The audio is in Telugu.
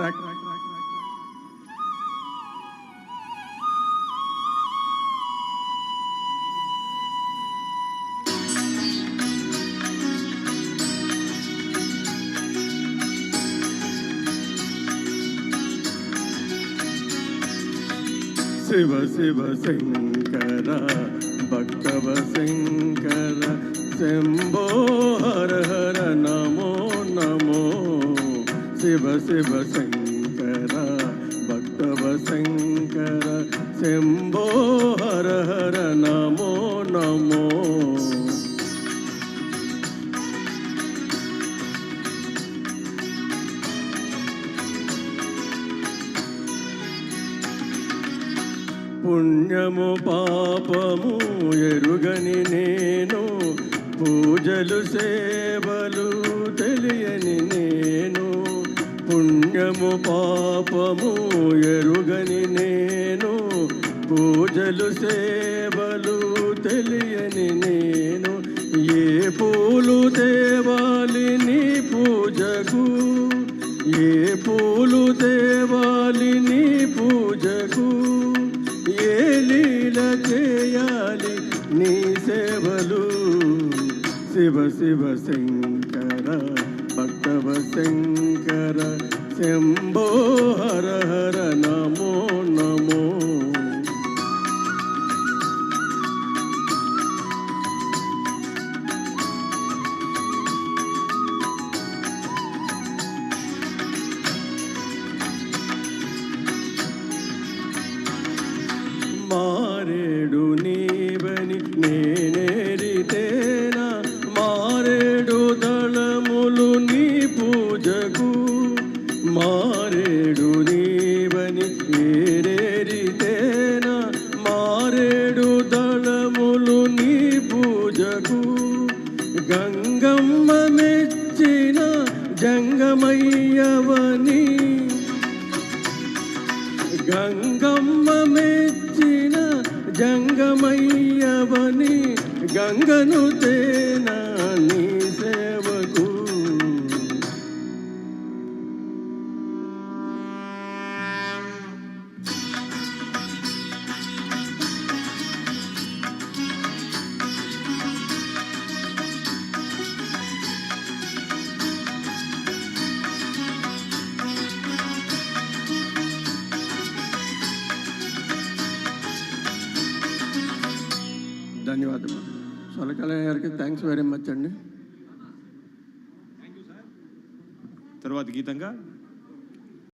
ట్రాక్. శివ శివ శంకర భక్తవ శంకర శంభో హర హర నమో నమో. శివ శివ శంకర భక్తవ శంకర శంభో హర హర నమో నమో. పుణ్యము పాపము ఎరుగని నేను, పూజలు సేవలు తెలియని నేను. పుణ్యము పాపము ఎరుగని నేను, పూజలు సేవలు తెలియని నేను. ఏ పూలు తేవాలి నీ పూజకు, ఏ పూలు తేవాలి నీ పూజకు, ఏ లీల చేయాలి నీ సేవలు. శివ శివ శంకర భక్తవ శంకర శంభో హర హర నమో నమో. మారేడు నీవని నేనేరితేనా, మారేడు దళములు నీ పూజకు. మారేడు నీవని నేరేరితేనా, మారేడు దళములు నీ పూజకు. గంగమ్మ మెచ్చిన జంగమయ్యవని, గంగమ్మ మెచ్చిన జంగమయ్యవని, గంగను తేనా నీ సేవకు. ధన్యవాదాలు. సొలకలయ్య గారికి థ్యాంక్స్ వెరీ మచ్ అండి. తర్వాత గీతంగా